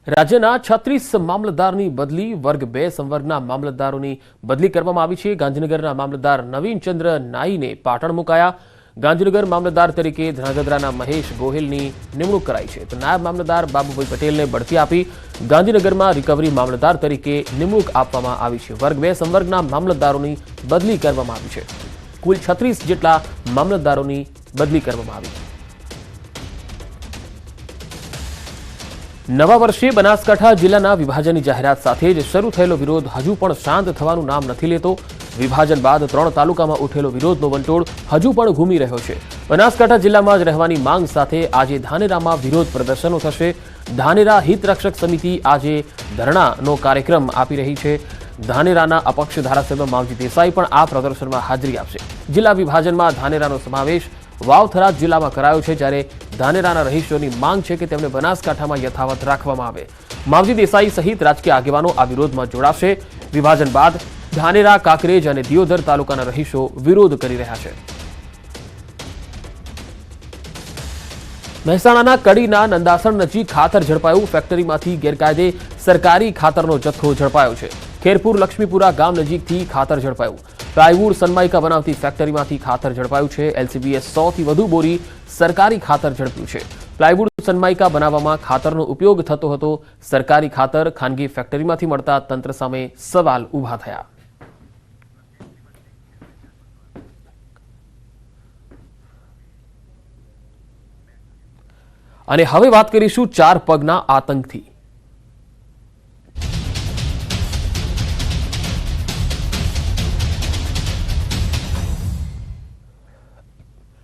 રાજ્યના 36 મામલતદારની બદલી વર્ગ 2 સંવર્ગના મામલતદારોની બદલી કરવામાં આવી છે। ગાંધીનગરના મામલતદાર નવીનચંદ્ર નાઈને પાટણ મુકાયા। ગાંધીનગર મામલતદાર તરીકે ધ્રાંગધ્રાના મહેશ ગોહિલની નિમણૂક કરાઈ છે, તો નાયબ મામલતદાર બાબુભાઈ પટેલને બઢતી આપી ગાંધીનગરમાં રિકવરી મામલતદાર તરીકે નિમણૂક આપવામાં આવી છે। વર્ગ 2 સંવર્ગના મામલતદારોની બદલી કરવામાં આવી છે। કુલ 36 જેટલા મામલતદારોની બદલી કરવામાં આવી। નવા વર્ષે બનાસકાંઠા જિલ્લાના વિભાજનની જાહેરાત સાથે જ શરૂ થયેલો વિરોધ હજુ પણ શાંત થવાનું નામ નથી લેતો। વિભાજન બાદ 3 તાલુકામાં ઉઠેલો વિરોધનો વંટોળ હજુ પણ ઘૂમી રહ્યો છે। બનાસકાંઠા જિલ્લામાં જ રહેવાની માંગ સાથે આજે ધાનેરામાં વિરોધ પ્રદર્શનો થશે। ધાનેરા હિતરક્ષક સમિતિ આજે ધરણાનો કાર્યક્રમ આપી રહી છે। ધાનેરાના અપક્ષ ધારાસભ્ય માવજી દેસાઈ પણ આ પ્રદર્શનમાં હાજરી આપશે। જિલ્લા વિભાજનમાં ધાનેરાનો સમાવેશ વાવથરા જિલ્લામાં કરાયો છે, જ્યારે ધાનેરાના રહીશોની માંગ છે કે તેમને બનાસકાંઠામાં યથાવત રાખવામાં આવે। માવજી દેસાઈ સહિત રાજકીય આગેવાનો આ વિરોધમાં જોડાશે। વિભાજન બાદ ધાનેરા, કાંકરેજ અને દિયોદર તાલુકાના રહીશો વિરોધ કરી રહ્યા છે। મહેસાણાના કડીના નંદાસણ નજીક ખાતર ઝડપાયું। ફેક્ટરીમાંથી ગેરકાયદે સરકારી ખાતરનો જથ્થો ઝડપાયો છે। ખેરપુર લક્ષ્મીપુરા ગામ નજીકથી ખાતર ઝડપાયું। પ્લાયવુડ સનમાઇકા બનાવતી ફેક્ટરીમાંથી ખાતર ઝડપાયું છે। એલસીબીએ 100 થી વધુ બોરી સરકારી ખાતર ઝડપ્યું છે। પ્લાયવુડ સનમાઇકા બનાવવામાં ખાતરનો ઉપયોગ થતો હતો। સરકારી ખાતર ખાનગી ફેક્ટરીમાંથી મળતા તંત્ર સામે સવાલ ઊભા થયા। અને હવે વાત કરીશું 4 પગના આતંકથી।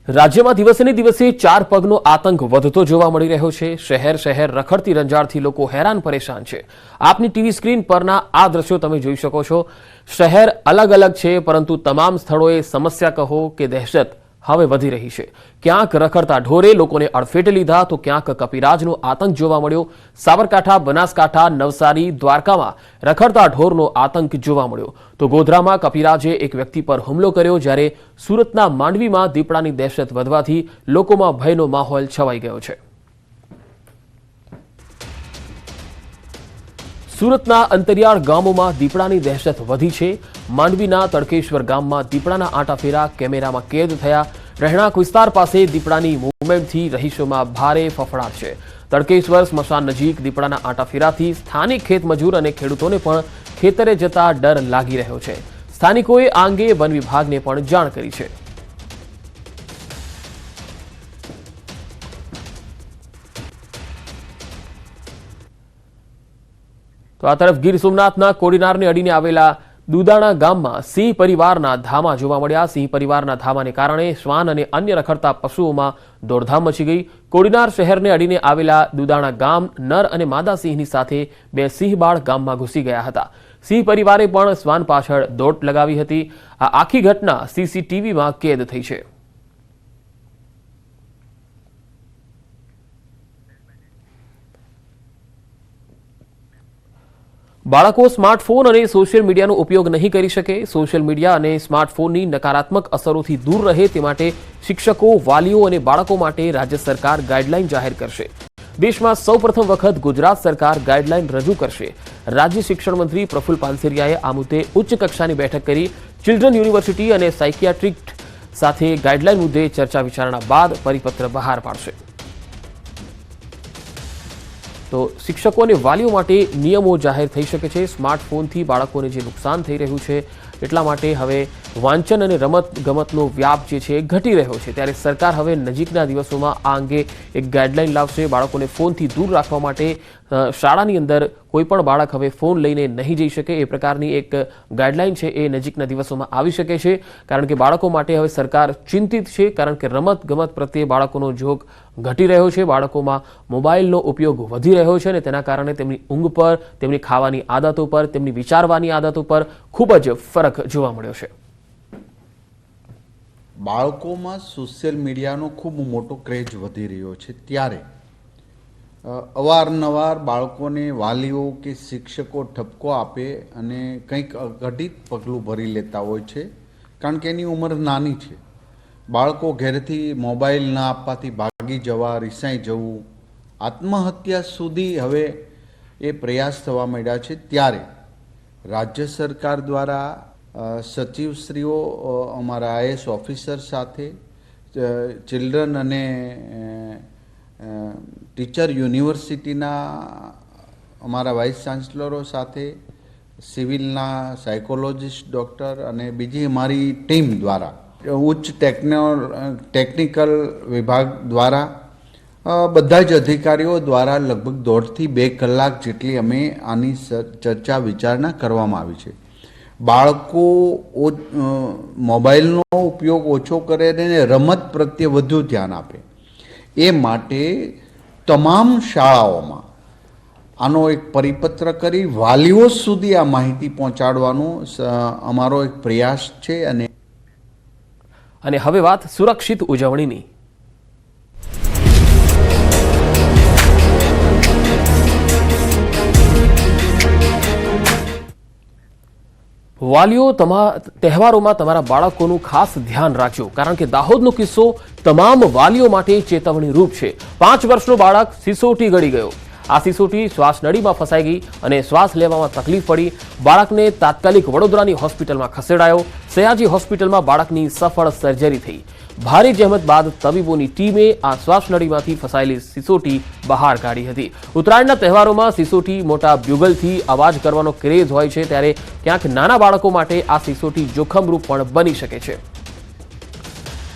રાજ્યમાં દિવસે ને દિવસે 4 પગનો આતંક વધતો જોવા મળી રહ્યો છે। શહેર શહેર રખડતી રંજાડથી લોકો હેરાન પરેશાન છે। આપની ટીવી સ્ક્રીન પરના આ દ્રશ્યો તમે જોઈ શકો છો। શહેર અલગ અલગ છે, પરંતુ તમામ સ્થળોએ સમસ્યા કહો કે દહેશત હવે વધી રહી છે। ક્યાંક રખડતા ઢોરે લોકોને અડફેટે લીધા, તો ક્યાંક કપિરાજનો આતંક જોવા મળ્યો। સાબરકાંઠા, બનાસકાંઠા, નવસારી, દ્વારકામાં રખડતા ઢોરનો આતંક જોવા મળ્યો, તો ગોધરામાં કપિરાજે એક વ્યક્તિ પર હુમલો કર્યો, જ્યારે સુરતના માંડવીમાં દીપડાની દહેશત વધવાથી લોકોમાં ભયનો માહોલ છવાઈ ગયો છે। સુરતના અંતરિયાળ ગામોમાં દીપડાની દહેશત વધી છે। માંડવીના તડકેશ્વર ગામમાં દીપડાના આંટાફેરા કેમેરામાં કેદ થયા। રહેણાંક વિસ્તાર પાસે દીપડાની મૂવમેન્ટથી રહીશોમાં ભારે ફફડાટ છે। તડકેશ્વર સ્મશાન નજીક દીપડાના આંટાફેરાથી સ્થાનિક ખેતમજૂર અને ખેડૂતોને પણ ખેતરે જતા ડર લાગી રહ્યો છે। સ્થાનિકોએ આ અંગે વન વિભાગને પણ જાણ કરી છે। તો આ તરફ ગીર સોમનાથના કોડીનારને અડીને આવેલા દુદાણા ગામમાં સિંહ પરિવારના ધામા જોવા મળ્યા। સિંહ પરિવારના ધામાને કારણે શ્વાન અને અન્ય રખડતા પશુઓમાં દોડધામ મચી ગઈ। કોડીનાર શહેરને અડીને આવેલા દુદાણા ગામ નર અને માદા સિંહની સાથે 2 સિંહ બાળ ગામમાં ઘૂસી ગયા હતા। સિંહ પરિવારે પણ શ્વાન પાછળ દોટ લગાવી હતી। આ આખી ઘટના સીસીટીવીમાં કેદ થઈ છે। બાળકો સ્માર્ટફોન અને સોશિયલ મીડિયાનો ઉપયોગ નહીં કરી શકે। સોશિયલ મીડિયા અને સ્માર્ટફોનની નકારાત્મક અસરોથી દૂર રહે તે માટે શિક્ષકો, વાલીઓ અને બાળકો માટે રાજ્ય સરકાર ગાઈડલાઈન જાહેર કરશે। દેશમાં સૌપ્રથમ વખત ગુજરાત સરકાર ગાઈડલાઈન રજૂ કરશે। રાજ્ય શિક્ષણ મંત્રી પ્રફુલ્લ પાનસેરિયાએ આ મુદ્દે ઉચ્ચ કક્ષાની બેઠક કરી ચિલ્ડ્રન યુનિવર્સિટી અને સાયકિયાટ્રિસ્ટ સાથે ગાઈડલાઈન મુદ્દે ચર્ચા વિચારણા બાદ પરિપત્ર બહાર પાડશે। તો શિક્ષકો અને વાલીઓ માટે નિયમો જાહેર થઈ શકે છે। સ્માર્ટફોનથી બાળકોને જે નુકસાન થઈ રહ્યું છે, એટલા માટે હવે વાંચન અને રમતગમતનો વ્યાપ જે છે એ ઘટી રહ્યો છે, ત્યારે સરકાર હવે નજીકના દિવસોમાં આ અંગે એક ગાઈડલાઈન લાવશે। બાળકોને ફોનથી દૂર રાખવા માટે શાળાની અંદર કોઈ પણ બાળક હવે ફોન લઈને નહીં જઈ શકે, એ પ્રકારની એક ગાઈડલાઈન છે એ નજીકના દિવસોમાં આવી શકે છે। કારણ કે બાળકો માટે હવે સરકાર ચિંતિત છે, કારણ કે રમતગમત પ્રત્યે બાળકોનો જોગ ઘટી રહ્યો છે। બાળકોમાં મોબાઈલનો ઉપયોગ વધી રહ્યો છે અને તેના કારણે તેમની ઊંઘ પર, તેમની ખાવાની આદતો પર, તેમની વિચારવાની આદતો પર ખૂબ જ ફરક જોવા મળ્યો છે। બાળકોમાં સોશિયલ મીડિયાનો ખૂબ મોટો ક્રેઝ વધી રહ્યો છે, ત્યારે અવારનવાર બાળકોને વાલીઓ કે શિક્ષકો ઠપકો આપે અને કંઈક અઘટિત પગલું ભરી લેતા હોય છે, કારણ કે એની ઉંમર નાની છે। બાળકો ઘરેથી મોબાઈલ ના આપવાથી ભાગી જવા, રિસાઈ જવું, આત્મહત્યા સુધી હવે એ પ્રયાસ થવા માંડ્યા છે, ત્યારે રાજ્ય સરકાર દ્વારા સચિવશ્રીઓ અમારા IAS ઓફિસર સાથે ચિલ્ડ્રન અને ટીચર યુનિવર્સિટીના અમારા વાઇસ ચાન્સલરો સાથે સિવિલના સાયકોલોજીસ્ટ ડૉક્ટર અને બીજી અમારી ટીમ દ્વારા ઉચ્ચ ટેકનિકલ વિભાગ દ્વારા બધા જ અધિકારીઓ દ્વારા લગભગ 1.5 થી 2 કલાક જેટલી અમે આની ચર્ચા વિચારણા કરવામાં આવી છે. બાળકો મોબાઈલનો ઉપયોગ ઓછો કરે અને રમત પ્રત્યે વધુ ધ્યાન આપે, એ માટે તમામ શાળાઓમાં આનો એક પરિપત્ર કરી વાલીઓ સુધી આ માહિતી પહોંચાડવાનો અમારો એક પ્રયાસ છે. અને હવે વાત સુરક્ષિત ઉજવણીની. વાલીઓ તહેવારોમાં તમારા બાળકોનું ખાસ ધ્યાન રાખજો, કારણ કે દાહોદનો કિસ્સો તમામ વાલીઓ માટે ચેતવણી રૂપ છે. 5 વર્ષનો બાળક સિસોટી ગળી ગયો. આ સિસોટી શ્વાસ નળીમાં ફસાઈ ગઈ અને શ્વાસ લેવામાં તકલીફ પડી. બાળકને તાત્કાલિક વડોદરાની હોસ્પિટલમાં ખસેડાયો. સયાજી હોસ્પિટલમાં બાળકની સફળ સર્જરી થઈ. ભારે જહેમત બાદ તબીબોની ટીમે આ શ્વાસ નળીમાંથી ફસાયેલી સિસોટી બહાર કાઢી હતી. ઉત્તરાયણના તહેવારોમાં સિસોટી મોટા બ્યુગલથી અવાજ કરવાનો ક્રેઝ હોય છે, ત્યારે ક્યાંક નાના બાળકો માટે આ સિસોટી જોખમરૂપ પણ બની શકે છે.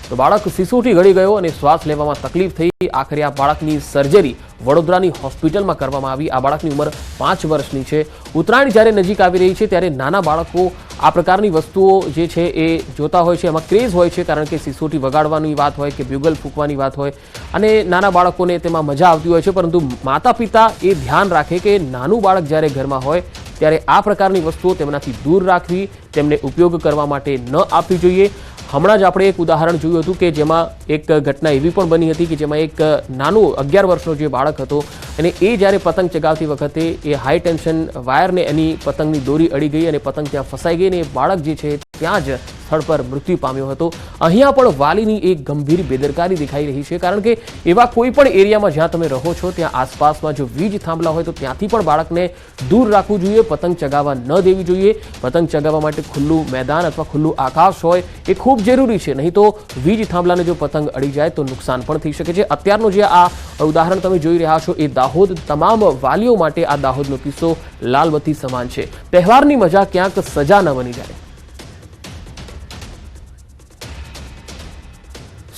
તો બાળક સિસોટી ગળી ગયો અને શ્વાસ લેવામાં તકલીફ થઈ. આખરે આ બાળકની સર્જરી વડોદરાની હોસ્પિટલમાં કરવામાં આવી. આ બાળકની ઉંમર 5 વર્ષની છે. ઉત્તરાયણ જ્યારે નજીક આવી રહી છે ત્યારે નાના બાળકો આ પ્રકારની વસ્તુઓ જે છે એ જોતા હોય છે, એમાં ક્રેઝ હોય છે, કારણ કે સિસોટી વગાડવાની વાત હોય કે બ્યુગલ ફૂંકવાની વાત હોય અને નાના બાળકોને તેમાં મજા આવતી હોય છે. પરંતુ માતા પિતા એ ધ્યાન રાખે કે નાનું બાળક જ્યારે ઘરમાં હોય ત્યારે આ પ્રકારની વસ્તુઓ તેમનાથી દૂર રાખવી, તેમને ઉપયોગ કરવા માટે ન આપવી જોઈએ. હમણાં જ આપણે એક ઉદાહરણ જોયું હતું કે જેમાં એક ઘટના એવી પણ બની હતી કે જેમાં એક નાનું 11 વર્ષનો જે બાળક હતો અને એ જ્યારે પતંગ ચગાવતી વખતે એ હાઈ ટેન્શન વાયરને એની પતંગની દોરી અડી ગઈ અને પતંગ ત્યાં ફસાઈ ગઈ અને એ બાળક જે છે ત્યાં જ સ્થળ પર મૃત્યુ પામ્યો હતો. અહીંયા પણ વાલીની એક ગંભીર બેદરકારી દેખાઈ રહી છે, કારણ કે એવા કોઈ પણ એરિયામાં જ્યાં તમે રહો છો ત્યાં આસપાસમાં જો વીજ થાંભલા હોય તો ત્યાંથી પણ બાળકને દૂર રાખવું જોઈએ, પતંગ ચગાવવા ન દેવી જોઈએ. પતંગ ચગાવવા માટે ખુલ્લું મેદાન અથવા ખુલ્લું આકાશ હોય એ ખૂબ જરૂરી છે, નહીં તો વીજ થાંભલાને જો પતંગ અડી જાય તો નુકસાન પણ થઈ શકે છે. અત્યારનો જે આ ઉદાહરણ તમે જોઈ રહ્યા છો એ દાહોદ, તમામ વાલીઓ માટે આ દાહોદનો કિસ્સો લાલબત્તી સમાન છે. તહેવારની મજા ક્યાંક સજા ન બની જાય.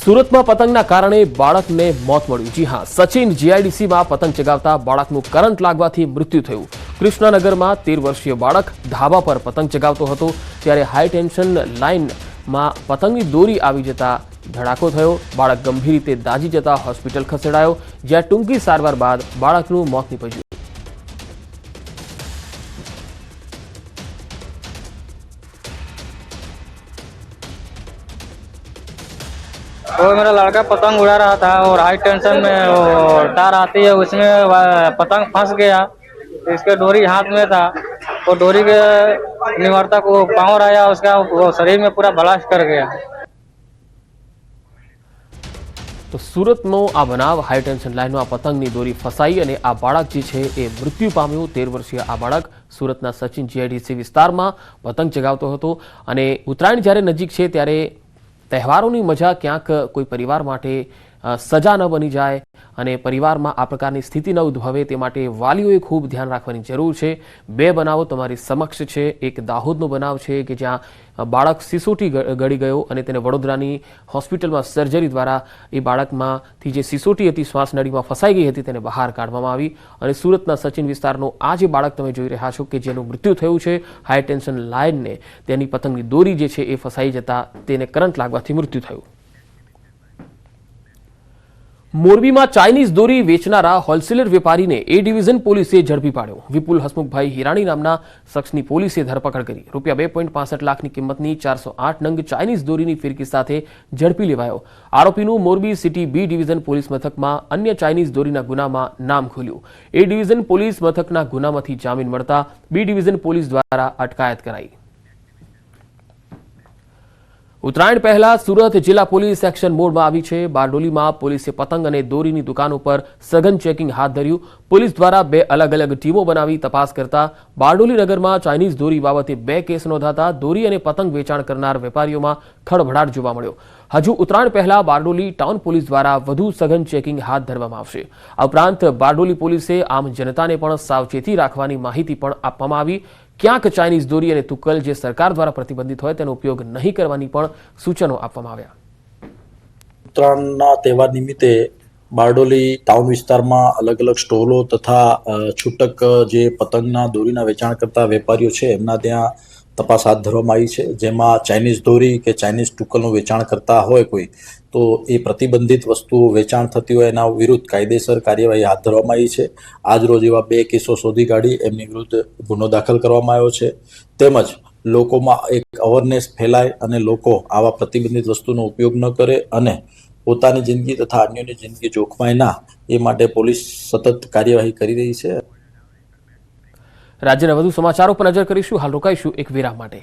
સુરતમાં પતંગના કારણે બાળકને મોત મળ્યું. જી હા, સચિન GIDCમાં પતંગ ચગાવતા બાળકનું કરંટ લાગવાથી મૃત્યુ થયું. કૃષ્ણનગરમાં 13 વર્ષીય બાળક ધાબા પર પતંગ ચગાવતો હતો ત્યારે હાઈ ટેન્શન લાઇનમાં પતંગની દોરી આવી જતા ધડાકો થયો. બાળક ગંભીર રીતે દાઝી જતા હોસ્પિટલ ખસેડાયો, જ્યાં ટૂંકી સારવાર બાદ બાળકનું મોત નીપજ્યું. तो मेरा लड़का पतंग उड़ा रहा था और हाई टेंशन में वो तार आती है उसमें पतंग फंस गया. इसके डोरी हाथ में था, वो डोरी के निवर्तक वो पाँव आया उसका, वो शरीर में पूरा ब्लास्ट कर गया. તો સુરતનો આ બનાવ, હાઈ ટેન્શન લાઇનમાં પતંગની દોરી ફસાઈ અને આ બાળક જે છે એ મૃત્યુ પામ્યું. 13 વર્ષીય આ બાળક સુરતના સચિન GIDC વિસ્તારમાં પતંગ ચગાવતો હતો અને ઉત્તરાયણ જ્યારે નજીક છે ત્યારે તહેવારોની મજા ક્યાંક કોઈ પરિવાર માટે સજા ન બની જાય અને પરિવારમાં આ પ્રકારની સ્થિતિ ન ઉદ્ભવે તે માટે વાલીઓએ ખૂબ ધ્યાન રાખવાની જરૂર છે. 2 બનાવો તમારી સમક્ષ છે. એક દાહોદનો બનાવ છે કે જ્યાં બાળક સિસોટી ગળી ગયો અને તેને વડોદરાની હોસ્પિટલમાં સર્જરી દ્વારા એ બાળકમાંથી જે સિસોટી હતી શ્વાસ નળીમાં ફસાઈ ગઈ હતી તેને બહાર કાઢવામાં આવી. અને સુરતના સચિન વિસ્તારનો આ જે બાળક તમે જોઈ રહ્યા છો કે જેનું મૃત્યુ થયું છે, હાઈ ટેન્શન લાઇનને તેની પતંગની દોરી જે છે એ ફસાઈ જતા તેને કરંટ લાગવાથી મૃત્યુ થયું. મોરબીમાં ચાઇનીઝ દોરી વેચનારા હોલસેલર વેપારીને A ડિવિઝન પોલીસે ઝડપી પાડ્યો. વિપુલ હસમુખભાઈ હિરાણી નામના શખ્સની પોલીસે ધરપકડ કરી. ₹2.65 લાખની કિંમતની 408 નંગ ચાઇનીઝ દોરીની ફિરકી સાથે ઝડપી લેવાયો. આરોપીનું Morbi city B division police મથકમાં અન્ય ચાઇનીઝ દોરીના ગુનામાં નામ ખુલ્યું. A ડિવિઝન પોલીસ મથકના ગુનામાંથી જામીન મળતા B ડિવિઝન પોલીસ દ્વારા અટકાયત કરાઈ. ઉત્તરાયણ પહેલા સુરત જિલ્લા પોલીસ એક્શન મોડમાં આવી છે. બારડોલીમાં પોલીસે પતંગ અને દોરીની દુકાન ઉપર સઘન ચેકિંગ હાથ ધર્યું. પોલીસ દ્વારા 2 અલગ અલગ ટીમો બનાવી તપાસ કરતા બારડોલી નગરમાં ચાઇનીઝ દોરી બાબતે 2 કેસ નોંધાતા દોરી અને પતંગ વેચાણ કરનાર વેપારીઓમાં ખળભળાટ જોવા મળ્યો. હજુ ઉત્તરાયણ પહેલા બારડોલી ટાઉન પોલીસ દ્વારા વધુ સઘન ચેકિંગ હાથ ધરવામાં આવશે. આ ઉપરાંત બારડોલી પોલીસે આમ જનતાને પણ સાવચેતી રાખવાની માહિતી પણ આપવામાં આવી. ક્યાંક ચાઇનીઝ દોરી અને તુક્કલ જે સરકાર દ્વારા પ્રતિબંધિત હોય તેનો ઉપયોગ નહીં કરવાની પણ સૂચનો આપવામાં આવ્યા. ઉત્તરાયણના તહેવાર નિમિત્તે બારડોલી ટાઉન વિસ્તારમાં અલગ અલગ સ્ટોલો તથા છૂટક જે પતંગના દોરીના વેચાણ કરતા વેપારીઓ છે એમના ત્યાં તપાસ હાથ ધરવામાં આવી છે. જેમાં ચાઇનીઝ દોરી કે ચાઇનીઝ તુક્કલનું વેચાણ કરતા હોય કોઈ તો એ પ્રતિબંધિત વસ્તુઓ વેચાણ થતી હોય એના વિરુદ્ધ કાયદેસર કાર્યવાહી હાથ ધરવામાં આવી છે. આજ રોજ એવા 2 કેસો શોધી કાઢી એમની વિરુદ્ધ ગુનો દાખલ કરવામાં આવ્યો છે. તેમજ લોકોમાં એક અવેરનેસ ફેલાય અને લોકો આવા પ્રતિબંધિત વસ્તુનો ઉપયોગ ન કરે અને પોતાની જિંદગી તથા અન્યની જિંદગી જોખમાય ના એ માટે પોલીસ સતત કાર્યવાહી કરી રહી છે. રાજ્યના વધુ સમાચારો પર નજર કરીશું. હાલ રોકાઈશું એક વિરામ માટે.